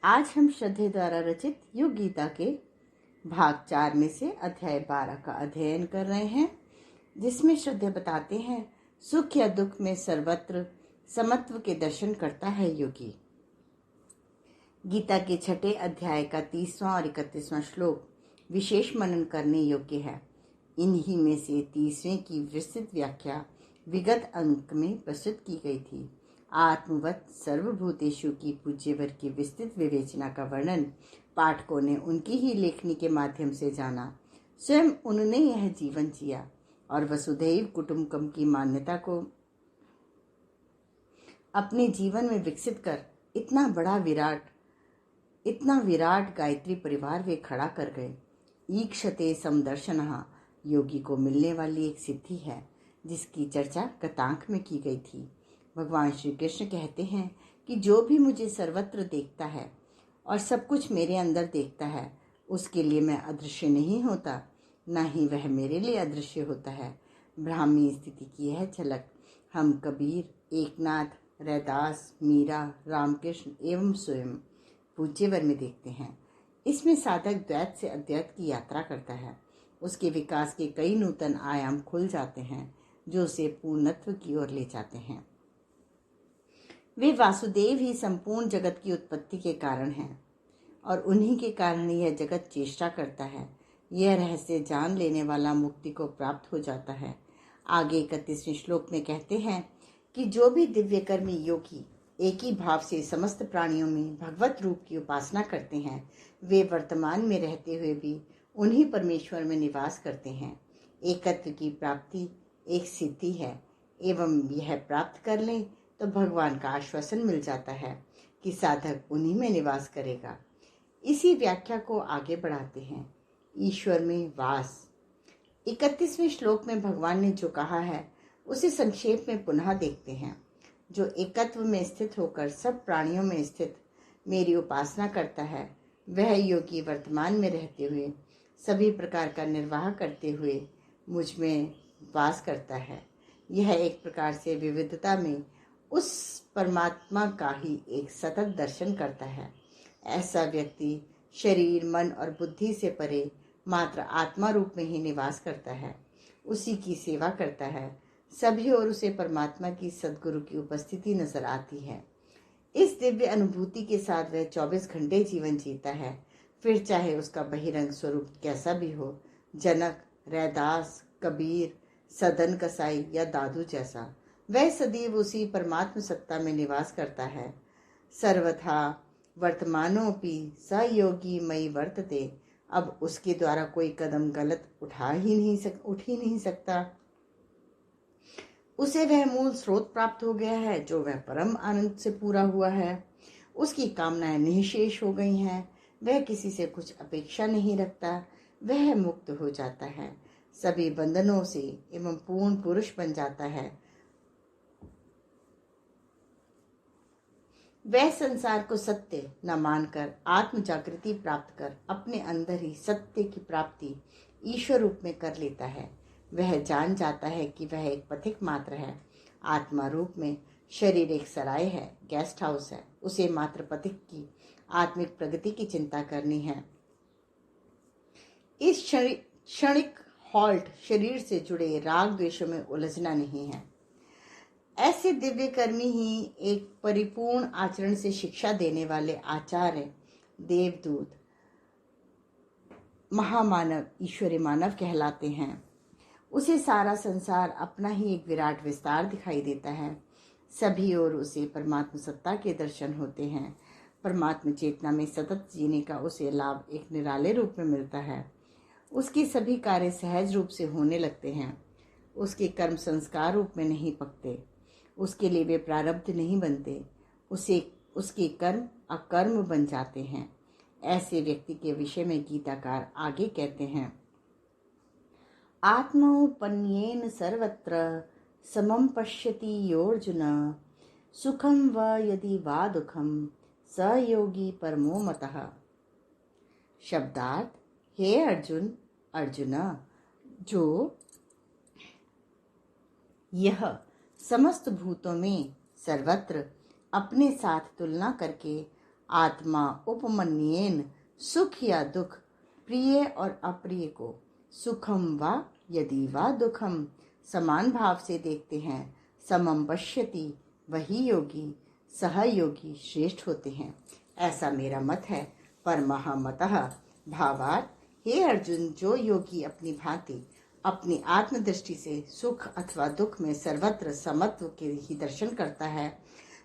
आज हम श्रद्धे द्वारा रचित योग गीता के भाग 4 में से अध्याय 12 का अध्ययन कर रहे हैं, जिसमें श्रद्धे बताते हैं सुख या दुख में सर्वत्र समत्व के दर्शन करता है योगी। गीता के छठे अध्याय का 30वां और 31वां श्लोक विशेष मनन करने योग्य है। इन्हीं में से 30वें की विस्तृत व्याख्या विगत अंक में प्रस्तुत की गई थी। आत्मवत सर्वभूतेषु की पूज्यवर की विस्तृत विवेचना का वर्णन पाठकों ने उनकी ही लेखनी के माध्यम से जाना। स्वयं उन्होंने यह जीवन जिया और वसुधैव कुटुंबकम की मान्यता को अपने जीवन में विकसित कर इतना विराट गायत्री परिवार वे खड़ा कर गए। ईक्षते समदर्शनः योगी को मिलने वाली एक सिद्धि है, जिसकी चर्चा गतांक में की गई थी। भगवान श्री कृष्ण कहते हैं कि जो भी मुझे सर्वत्र देखता है और सब कुछ मेरे अंदर देखता है, उसके लिए मैं अदृश्य नहीं होता, न ही वह मेरे लिए अदृश्य होता है। ब्राह्मी स्थिति की यह झलक हम कबीर, एकनाथ, रैदास, मीरा, रामकृष्ण एवं स्वयं पूज्यवर में देखते हैं। इसमें साधक द्वैत से अद्वैत की यात्रा करता है। उसके विकास के कई नूतन आयाम खुल जाते हैं, जो उसे पूर्णत्व की ओर ले जाते हैं। वे वासुदेव ही संपूर्ण जगत की उत्पत्ति के कारण हैं और उन्हीं के कारण यह जगत चेष्टा करता है। यह रहस्य जान लेने वाला मुक्ति को प्राप्त हो जाता है। आगे 31वें श्लोक में कहते हैं कि जो भी दिव्यकर्मी योगी एक ही भाव से समस्त प्राणियों में भगवत रूप की उपासना करते हैं, वे वर्तमान में रहते हुए भी उन्हीं परमेश्वर में निवास करते हैं। एकत्व की प्राप्ति एक सिद्धि है एवं यह प्राप्त कर लें तो भगवान का आश्वासन मिल जाता है कि साधक उन्हीं में निवास करेगा। इसी व्याख्या को आगे बढ़ाते हैं। ईश्वर में वास। 31वें श्लोक में भगवान ने जो कहा है उसे संक्षेप में पुनः देखते हैं। जो एकत्व में स्थित होकर सब प्राणियों में स्थित मेरी उपासना करता है, वह योगी वर्तमान में रहते हुए सभी प्रकार का निर्वाह करते हुए मुझ में वास करता है। यह एक प्रकार से विविधता में उस परमात्मा का ही एक सतत दर्शन करता है। ऐसा व्यक्ति शरीर, मन और बुद्धि से परे मात्र आत्मा रूप में ही निवास करता है, उसी की सेवा करता है। सभी और उसे परमात्मा की सद्गुरु की उपस्थिति नजर आती है। इस दिव्य अनुभूति के साथ वह 24 घंटे जीवन जीता है, फिर चाहे उसका बहिरंग स्वरूप कैसा भी हो, जनक, रैदास, कबीर, सदन कसाई या दादू जैसा, वह सदैव उसी परमात्म सत्ता में निवास करता है। सर्वथा वर्तमानोपि स योगी मयि वर्तते। अब उसके द्वारा कोई कदम गलत उठ ही नहीं सकता। उसे वह मूल स्रोत प्राप्त हो गया है, जो वह परम आनंद से पूरा हुआ है। उसकी कामनाएं निःशेष हो गई हैं। वह किसी से कुछ अपेक्षा नहीं रखता। वह मुक्त हो जाता है सभी बंधनों से एवं पूर्ण पुरुष बन जाता है। वह संसार को सत्य न मानकर आत्म जागृति प्राप्त कर अपने अंदर ही सत्य की प्राप्ति ईश्वर रूप में कर लेता है। वह जान जाता है कि वह एक पथिक मात्र है। आत्मा रूप में शरीर एक सराय है, गेस्ट हाउस है। उसे मात्र पथिक की आत्मिक प्रगति की चिंता करनी है। इस क्षणिक हॉल्ट शरीर से जुड़े राग द्वेषों में उलझना नहीं है। ऐसे दिव्य कर्मी ही एक परिपूर्ण आचरण से शिक्षा देने वाले आचार्य, देवदूत, महामानव, ईश्वरी मानव कहलाते हैं। उसे सारा संसार अपना ही एक विराट विस्तार दिखाई देता है। सभी ओर उसे परमात्म सत्ता के दर्शन होते हैं। परमात्म चेतना में सतत जीने का उसे लाभ एक निराले रूप में मिलता है। उसके सभी कार्य सहज रूप से होने लगते हैं। उसके कर्म संस्कार रूप में नहीं पकते। उसके लिए वे प्रारब्ध नहीं बनते। उसके कर्म अकर्म बन जाते हैं। ऐसे व्यक्ति के विषय में गीताकार आगे कहते हैं, आत्मौपन्येन सर्वत्र समं पश्यति योऽर्जुन, सुखम व यदि वा दुखम स योगी परमो मतः। शब्दार्थ, हे अर्जुन, जो यह समस्त भूतों में सर्वत्र अपने साथ तुलना करके आत्मा उपमन्येन सुख या दुख, प्रिय और अप्रिय को सुखम वा यदि वा दुखम समान भाव से देखते हैं, समम पश्यति, वही योगी सहयोगी श्रेष्ठ होते हैं। ऐसा मेरा मत है। परमहमतः भावार्थ, हे अर्जुन, जो योगी अपनी भांति अपनी आत्मदृष्टि से सुख अथवा दुख में सर्वत्र समत्व के ही दर्शन करता है,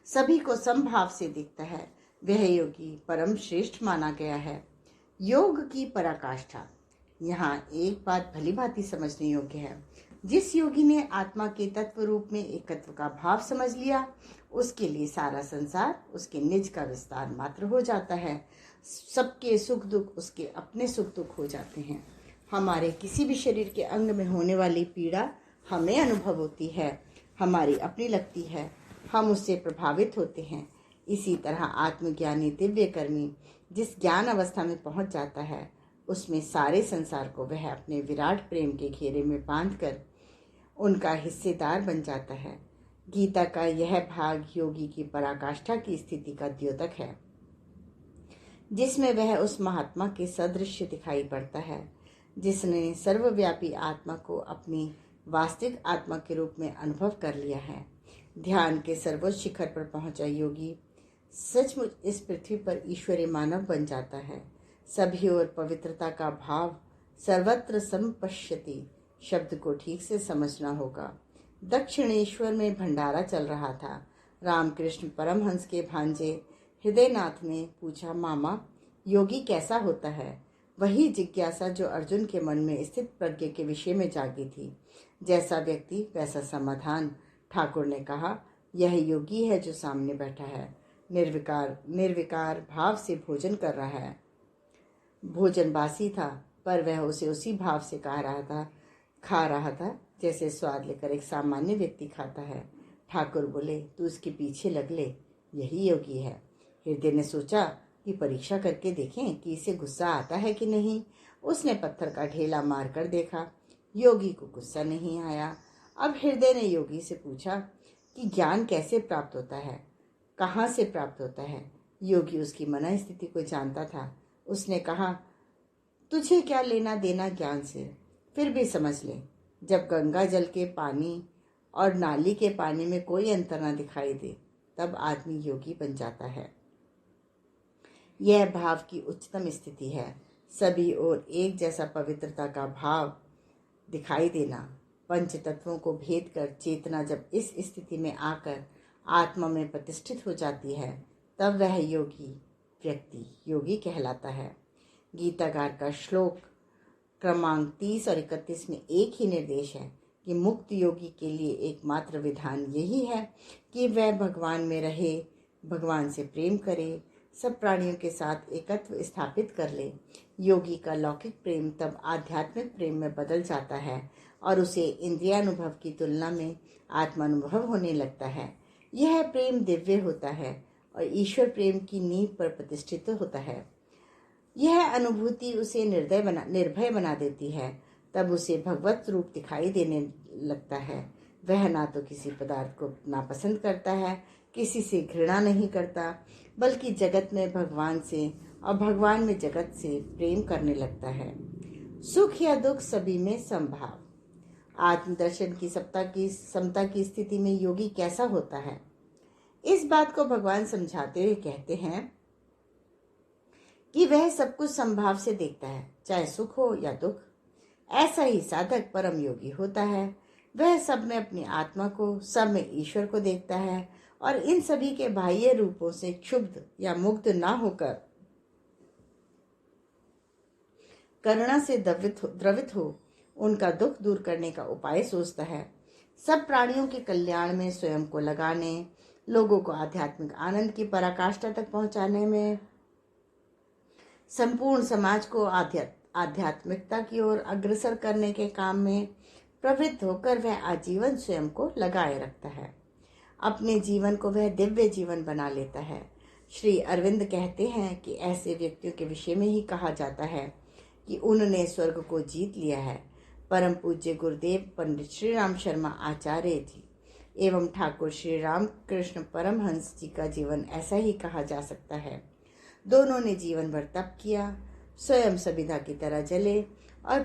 सभी को समभाव से देखता है, वह योगी परम श्रेष्ठ माना गया है। योग की पराकाष्ठा। यहाँ एक बात भली भांति समझने योग्य है। जिस योगी ने आत्मा के तत्व रूप में एकत्व का भाव समझ लिया, उसके लिए सारा संसार उसके निज का विस्तार मात्र हो जाता है। सबके सुख दुख उसके अपने सुख दुख हो जाते हैं। हमारे किसी भी शरीर के अंग में होने वाली पीड़ा हमें अनुभव होती है, हमारी अपनी लगती है, हम उससे प्रभावित होते हैं। इसी तरह आत्मज्ञानी दिव्य कर्मी जिस ज्ञान अवस्था में पहुंच जाता है, उसमें सारे संसार को वह अपने विराट प्रेम के घेरे में बांधकर उनका हिस्सेदार बन जाता है। गीता का यह भाग योगी की पराकाष्ठा की स्थिति का द्योतक है, जिसमें वह उस महात्मा के सदृश दिखाई पड़ता है जिसने सर्वव्यापी आत्मा को अपनी वास्तविक आत्मा के रूप में अनुभव कर लिया है। ध्यान के सर्वोच्च शिखर पर पहुंचा योगी सचमुच इस पृथ्वी पर ईश्वरीय मानव बन जाता है। सभी ओर पवित्रता का भाव, सर्वत्र संपश्यति शब्द को ठीक से समझना होगा। दक्षिणेश्वर में भंडारा चल रहा था। रामकृष्ण परमहंस के भांजे हृदयनाथ ने पूछा, मामा, योगी कैसा होता है? वही जिज्ञासा जो अर्जुन के मन में स्थित प्रज्ञ के विषय में जागी थी। जैसा व्यक्ति वैसा समाधान। ठाकुर ने कहा, यह योगी है जो सामने बैठा है, निर्विकार भाव से भोजन कर रहा है। भोजन बासी था, पर वह उसे उसी भाव से खा रहा था जैसे स्वाद लेकर एक सामान्य व्यक्ति खाता है। ठाकुर बोले, तू इसके पीछे लग ले, यही योगी है। हृदय ने सोचा कि परीक्षा करके देखें कि इसे गुस्सा आता है कि नहीं। उसने पत्थर का ढेला मारकर देखा, योगी को गुस्सा नहीं आया। अब हृदय ने योगी से पूछा कि ज्ञान कैसे प्राप्त होता है, कहाँ से प्राप्त होता है। योगी उसकी मन स्थिति को जानता था। उसने कहा, तुझे क्या लेना देना ज्ञान से, फिर भी समझ ले, जब गंगा जल के पानी और नाली के पानी में कोई अंतर न दिखाई दे, तब आदमी योगी बन जाता है। यह भाव की उच्चतम स्थिति है। सभी ओर एक जैसा पवित्रता का भाव दिखाई देना। पंच तत्वों को भेद कर चेतना जब इस स्थिति में आकर आत्मा में प्रतिष्ठित हो जाती है, तब वह योगी व्यक्ति योगी कहलाता है। गीताकार का श्लोक क्रमांक 30 और 31 में एक ही निर्देश है कि मुक्त योगी के लिए एकमात्र विधान यही है कि वह भगवान में रहे, भगवान से प्रेम करे, सब प्राणियों के साथ एकत्व स्थापित कर ले। योगी का लौकिक प्रेम तब आध्यात्मिक प्रेम में बदल जाता है और उसे इंद्रियानुभव की तुलना में आत्मानुभव होने लगता है। यह प्रेम दिव्य होता है और ईश्वर प्रेम की नींव पर प्रतिष्ठित होता है। यह अनुभूति उसे निर्भय बना देती है। तब उसे भगवत रूप दिखाई देने लगता है। वह ना तो किसी पदार्थ को नापसंद करता है, किसी से घृणा नहीं करता, बल्कि जगत में भगवान से और भगवान में जगत से प्रेम करने लगता है। सुख या दुख सभी में संभाव। आत्मदर्शन की समता की स्थिति में योगी कैसा होता है, इस बात को भगवान समझाते हुए कहते हैं कि वह सब कुछ संभाव से देखता है, चाहे सुख हो या दुख। ऐसा ही साधक परम योगी होता है। वह सब में अपनी आत्मा को, सब में ईश्वर को देखता है और इन सभी के बाह्य रूपों से क्षुब्ध या मुग्ध ना होकर करुणा से द्रवित हो उनका दुख दूर करने का उपाय सोचता है। सब प्राणियों के कल्याण में स्वयं को लगाने, लोगों को आध्यात्मिक आनंद की पराकाष्ठा तक पहुंचाने में, संपूर्ण समाज को आध्यात्मिकता की ओर अग्रसर करने के काम में प्रवृत्त होकर वह आजीवन स्वयं को लगाए रखता है। अपने जीवन को वह दिव्य जीवन बना लेता है। श्री अरविंद कहते हैं कि ऐसे व्यक्तियों के विषय में ही कहा जाता है कि उन्होंने स्वर्ग को जीत लिया है। परम पूज्य गुरुदेव पंडित श्री राम शर्मा आचार्य जी एवं ठाकुर श्री राम कृष्ण परमहंस जी का जीवन ऐसा ही कहा जा सकता है। दोनों ने जीवन भर तप किया, स्वयं सबिधा की तरह जले और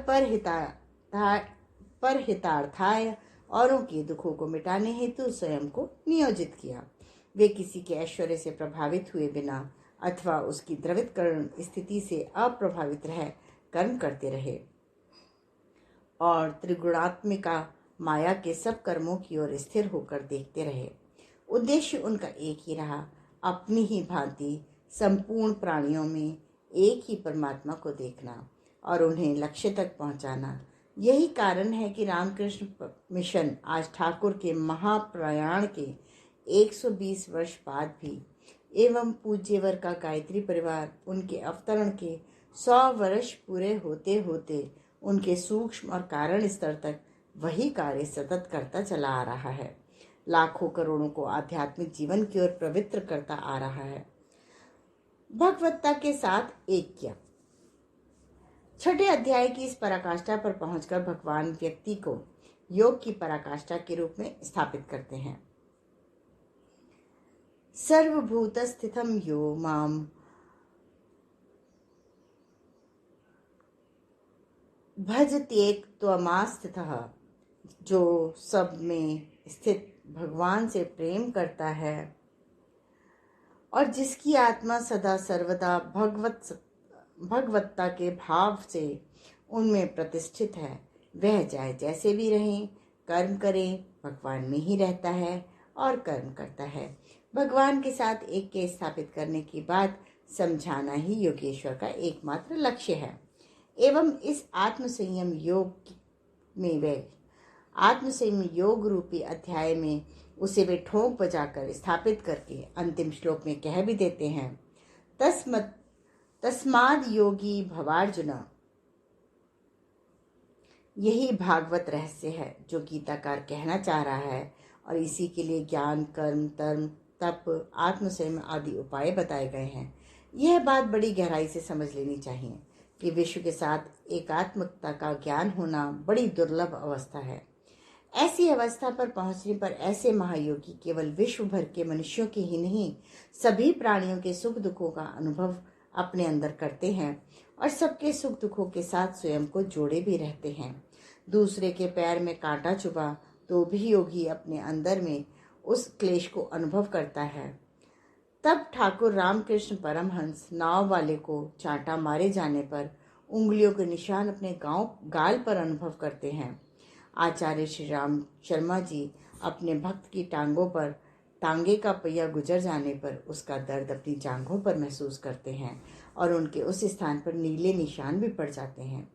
परहितार्थाय औरों के दुखों को मिटाने हेतु स्वयं को नियोजित किया। वे किसी के ऐश्वर्य से प्रभावित हुए बिना अथवा उसकी द्रवितकरण स्थिति से अप्रभावित रह कर्म करते रहे और त्रिगुणात्मिका माया के सब कर्मों की ओर स्थिर होकर देखते रहे। उद्देश्य उनका एक ही रहा, अपनी ही भांति संपूर्ण प्राणियों में एक ही परमात्मा को देखना और उन्हें लक्ष्य तक पहुंचाना। यही कारण है कि रामकृष्ण मिशन आज ठाकुर के महाप्रयाण के 120 वर्ष बाद भी एवं पूज्यवर का गायत्री परिवार उनके अवतरण के 100 वर्ष पूरे होते होते उनके सूक्ष्म और कारण स्तर तक वही कार्य सतत करता चला आ रहा है, लाखों करोड़ों को आध्यात्मिक जीवन की ओर पवित्र करता आ रहा है। भगवत्ता के साथ ऐक्य। छठे अध्याय की इस पराकाष्ठा पर पहुंचकर भगवान व्यक्ति को योग की पराकाष्ठा के रूप में स्थापित करते हैं। सर्वभूत स्थितम यो माम भजत्येक त्वमास्थितः, जो सब में स्थित भगवान से प्रेम करता है और जिसकी आत्मा सदा सर्वदा भगवत्ता के भाव से उनमें प्रतिष्ठित है, वह चाहे जैसे भी रहें, कर्म करें, भगवान में ही रहता है और कर्म करता है। भगवान के साथ ऐक्य स्थापित करने की बात समझाना ही योगेश्वर का एकमात्र लक्ष्य है। एवं इस आत्मसंयम योग रूपी अध्याय में उसे वे ठोक बजाकर स्थापित करके अंतिम श्लोक में कह भी देते हैं, तस्माद योगी भवार्जुन। यही भागवत रहस्य है जो गीताकार कहना चाह रहा है और इसी के लिए ज्ञान, कर्म, तर्म, तप, आत्मसंयम आदि उपाय बताए गए हैं। यह बात बड़ी गहराई से समझ लेनी चाहिए कि विश्व के साथ एकात्मकता का ज्ञान होना बड़ी दुर्लभ अवस्था है। ऐसी अवस्था पर पहुंचने पर ऐसे महायोगी केवल विश्व भर के मनुष्यों के ही नहीं, सभी प्राणियों के सुख दुखों का अनुभव अपने अंदर करते हैं और सबके सुख दुखों के साथ स्वयं को जोड़े भी रहते हैं। दूसरे के पैर में कांटा चुभा तो भी योगी अपने अंदर में उस क्लेश को अनुभव करता है। तब ठाकुर रामकृष्ण परमहंस नाव वाले को चांटा मारे जाने पर उंगलियों के निशान अपने गाल पर अनुभव करते हैं। आचार्य श्री राम शर्मा जी अपने भक्त की टांगे का पहिया गुजर जाने पर उसका दर्द अपनी जांघों पर महसूस करते हैं और उनके उस स्थान पर नीले निशान भी पड़ जाते हैं।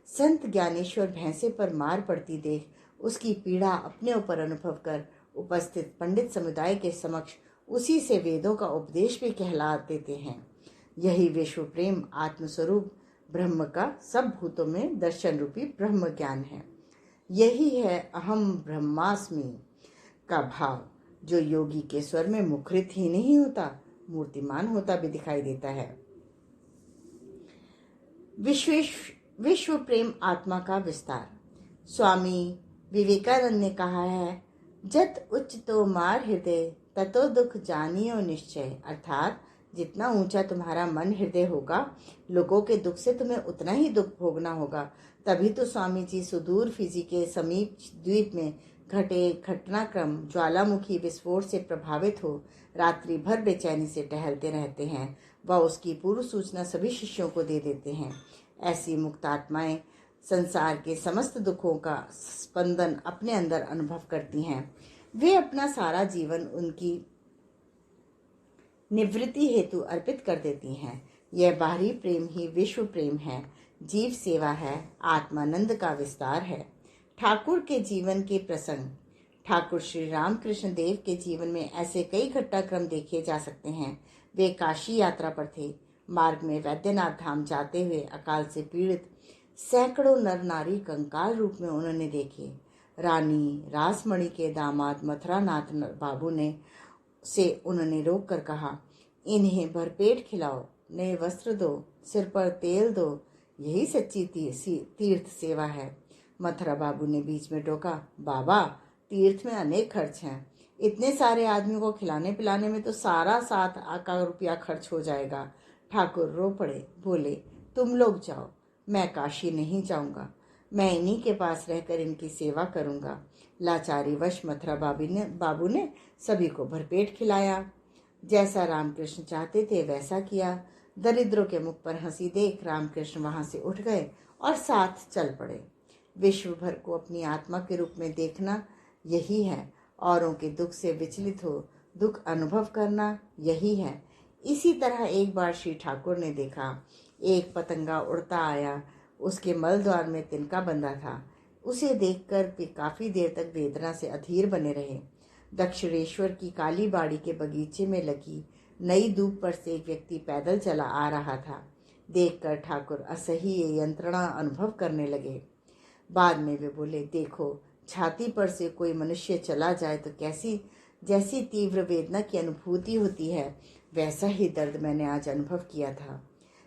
संत ज्ञानेश्वर भैंसे पर मार पड़ती देख उसकी पीड़ा अपने ऊपर अनुभव कर उपस्थित पंडित समुदाय के समक्ष उसी से वेदों का उपदेश भी कहला देते हैं। यही विश्व प्रेम आत्मस्वरूप ब्रह्म का सब भूतों में दर्शन रूपी ब्रह्म ज्ञान है। यही है अहम ब्रह्मास्मि का भाव, जो योगी के स्वर में मुखरित ही नहीं होता, मूर्तिमान होता भी दिखाई देता है। विश्व प्रेम आत्मा का विस्तार। स्वामी विवेकानंद ने कहा है, जत उच्च तो मार हृदय ततो दुख जानियो निश्चय। अर्थात जितना ऊंचा तुम्हारा मन हृदय होगा, लोगों के दुख से तुम्हें उतना ही दुख भोगना होगा। तभी तो स्वामी जी सुदूर फिजी के समीप द्वीप में घटे घटनाक्रम ज्वालामुखी विस्फोट से प्रभावित हो रात्रि भर बेचैनी से टहलते रहते हैं। वह उसकी पूर्व सूचना सभी शिष्यों को दे देते हैं। ऐसी मुक्तात्माएं संसार के समस्त दुखों का स्पंदन अपने अंदर अनुभव करती हैं। वे अपना सारा जीवन उनकी निवृत्ति हेतु अर्पित कर देती हैं। यह बाहरी प्रेम ही विश्व प्रेम है, जीव सेवा है, आत्मानंद का विस्तार है। ठाकुर के जीवन के प्रसंग। ठाकुर श्री रामकृष्ण देव के जीवन में ऐसे कई घटनाक्रम देखे जा सकते हैं। वे काशी यात्रा पर थे। मार्ग में वैद्यनाथ धाम जाते हुए अकाल से पीड़ित सैकड़ों नर नारी कंकाल रूप में उन्होंने देखे। रानी रासमणि के दामाद मथुरानाथ बाबू से उन्होंने रोक कर कहा, इन्हें भरपेट खिलाओ, नए वस्त्र दो, सिर पर तेल दो, यही सच्ची तीर्थ सेवा है। मथुरा बाबू ने बीच में टोका, बाबा तीर्थ में अनेक खर्च हैं, इतने सारे आदमियों को खिलाने पिलाने में तो सारा 7 का रुपया खर्च हो जाएगा। ठाकुर रो पड़े, बोले, तुम लोग जाओ, मैं काशी नहीं जाऊंगा। मैं इन्हीं के पास रहकर इनकी सेवा करूंगा। लाचारी वश मथुरा बाबू ने सभी को भरपेट खिलाया। जैसा रामकृष्ण चाहते थे वैसा किया। दरिद्रों के मुख पर हंसी देख रामकृष्ण वहां से उठ गए और साथ चल पड़े। विश्व भर को अपनी आत्मा के रूप में देखना यही है। औरों के दुख से विचलित हो दुख अनुभव करना यही है। इसी तरह एक बार श्री ठाकुर ने देखा, एक पतंगा उड़ता आया। उसके मल द्वार में तिनका बंधा था। उसे देखकर वे काफी देर तक वेदना से अधीर बने रहे। दक्षिणेश्वर की काली बाड़ी के बगीचे में लगी नई धूप पर से एक व्यक्ति पैदल चला आ रहा था। देखकर ठाकुर असह्य यंत्रणा अनुभव करने लगे। बाद में वे बोले, देखो, छाती पर से कोई मनुष्य चला जाए तो जैसी तीव्र वेदना की अनुभूति होती है, वैसा ही दर्द मैंने आज अनुभव किया था।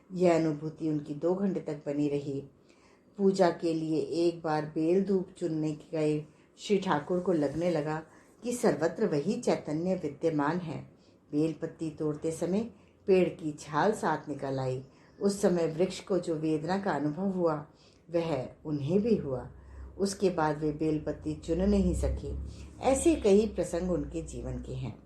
यह अनुभूति उनकी 2 घंटे तक बनी रही। पूजा के लिए एक बार बेल धूप चुनने गए श्री ठाकुर को लगने लगा कि सर्वत्र वही चैतन्य विद्यमान है। बेल पत्ती तोड़ते समय पेड़ की छाल साथ निकल आई। उस समय वृक्ष को जो वेदना का अनुभव हुआ वह उन्हें भी हुआ। उसके बाद वे बेल पत्ती चुन नहीं सके। ऐसे कई प्रसंग उनके जीवन के हैं।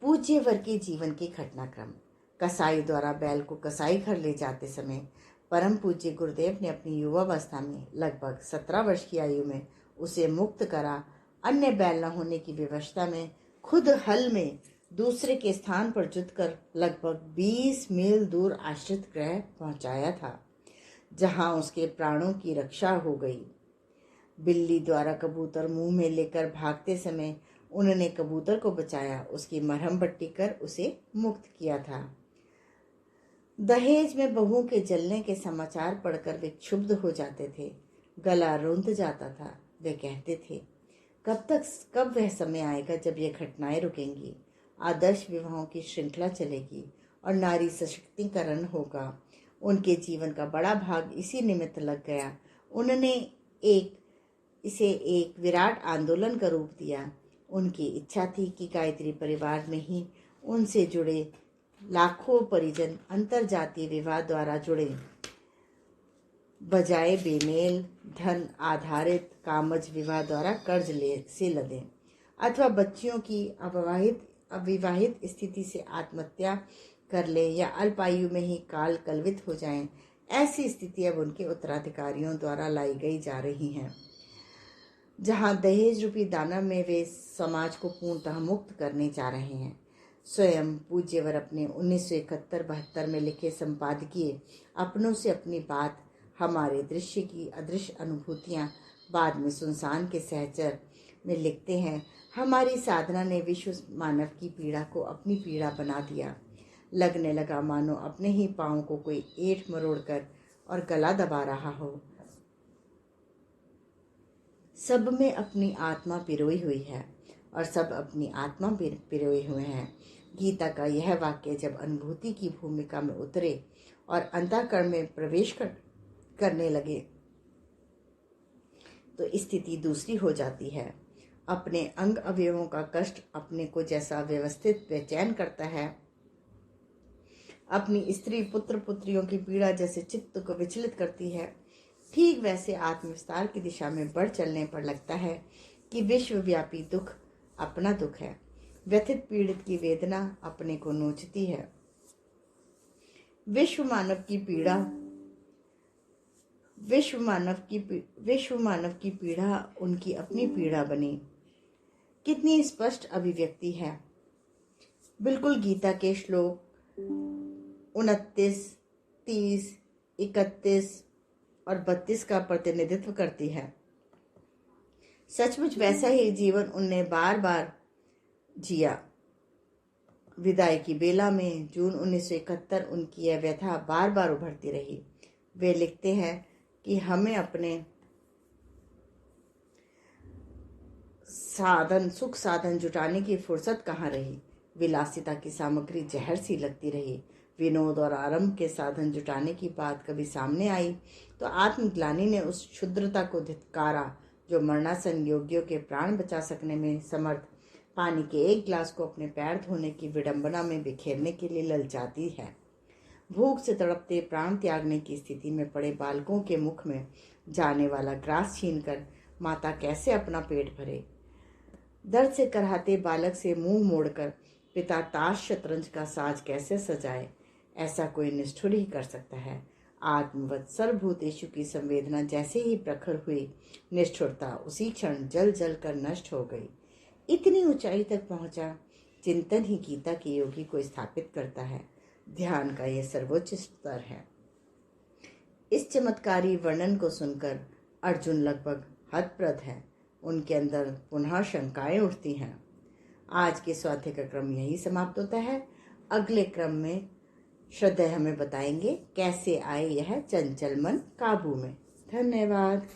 पूज्य वर के जीवन के घटनाक्रम। कसाई द्वारा बैल को कसाई घर ले जाते समय परम पूज्य गुरुदेव ने अपनी युवावस्था में लगभग 17 वर्ष की आयु में उसे मुक्त करा। अन्य बैल न होने की विवशता में खुद हल में दूसरे के स्थान पर जुतकर लगभग 20 मील दूर आश्रित गृह पहुंचाया था, जहां उसके प्राणों की रक्षा हो गई। बिल्ली द्वारा कबूतर मुंह में लेकर भागते समय उन्होंने कबूतर को बचाया, उसकी मरहम पट्टी कर उसे मुक्त किया था। दहेज में बहुओं के जलने के समाचार पढ़कर वे क्षुब्ध हो जाते थे, गला रुंध जाता था। वे कहते थे, कब वह समय आएगा जब ये घटनाएं रुकेंगी, आदर्श विवाहों की श्रृंखला चलेगी और नारी सशक्तिकरण होगा। उनके जीवन का बड़ा भाग इसी निमित्त लग गया। उन्होंने इसे एक विराट आंदोलन का रूप दिया। उनकी इच्छा थी कि गायत्री परिवार में ही उनसे जुड़े लाखों परिजन अंतरजातीय विवाह द्वारा जुड़े, बजाय बेमेल धन आधारित कामज विवाह द्वारा कर्ज से लदें अथवा बच्चियों की अविवाहित स्थिति से आत्महत्या कर ले या अल्पायु में ही काल कलवित हो जाएं। ऐसी स्थिति अब उनके उत्तराधिकारियों द्वारा लाई गई जा रही हैं, जहां दहेज रूपी दानव में वे समाज को पूर्णतः मुक्त करने जा रहे हैं। स्वयं पूज्यवर अपने 1971-72 में लिखे संपादकीय अपनों से अपनी बात, हमारे दृश्य की अदृश्य अनुभूतियां, बाद में सुनसान के सहचर में लिखते हैं, हमारी साधना ने विश्व मानव की पीड़ा को अपनी पीड़ा बना दिया। लगने लगा मानो अपने ही पांव को कोई ऐंठ मरोड़ कर और गला दबा रहा हो। सब में अपनी आत्मा पिरोई हुई है और सब अपनी आत्मा पिरोए हुए हैं। गीता का यह वाक्य जब अनुभूति की भूमिका में उतरे और अंतःकरण में प्रवेश करने लगे तो स्थिति दूसरी हो जाती है। अपने अंग अवयवों का कष्ट अपने को जैसा व्यवस्थित बेचैन करता है, अपनी स्त्री पुत्र पुत्रियों की पीड़ा जैसे चित्त को विचलित करती है, ठीक वैसे आत्मविस्तार की दिशा में बढ़ चलने पर लगता है कि विश्वव्यापी दुख अपना दुख है। व्यथित पीड़ित की वेदना अपने को नोचती है। विश्व मानव की पीड़ा उनकी अपनी पीड़ा बनी। कितनी स्पष्ट अभिव्यक्ति है। बिल्कुल गीता के श्लोक 29, 30, 31 और 32 का प्रतिनिधित्व करती है। सचमुच वैसा ही जीवन उनने बार बार जिया। विदाई की बेला में जून 1971 उनकी यह व्यथा बार बार उभरती रही। वे लिखते हैं कि हमें अपने सुख साधन जुटाने की फुर्सत कहाँ रही। विलासिता की सामग्री जहर सी लगती रही। विनोद और आरंभ के साधन जुटाने की बात कभी सामने आई तो आत्मग्लानि ने उस क्षुद्रता को धिक्कारा जो मरणासन योगियों के प्राण बचा सकने में समर्थ पानी के एक गिलास को अपने पैर धोने की विडंबना में बिखेरने के लिए ललचाती है। भूख से तड़पते प्राण त्यागने की स्थिति में पड़े बालकों के मुख में जाने वाला ग्रास छीनकर माता कैसे अपना पेट भरे। दर्द से कराहते बालक से मुंह मोड़कर पिता ताश शतरंज का साज कैसे सजाए, ऐसा कोई निष्ठुर ही कर सकता है। आत्मवत सर्वभूतेषु की संवेदना जैसे ही प्रखर हुई, निष्ठुरता उसी क्षण जल जल कर नष्ट हो गई। इतनी ऊंचाई तक पहुंचा चिंतन ही गीता के योगी को स्थापित करता है। ध्यान का यह सर्वोच्च स्तर है। इस चमत्कारी वर्णन को सुनकर अर्जुन लगभग हतप्रभ है। उनके अंदर पुनः शंकाएं उठती हैं। आज के स्वाध्याय का क्रम यही समाप्त होता है। अगले क्रम में श्रद्धेय हमें बताएंगे कैसे आए यह चंचल मन काबू में। धन्यवाद।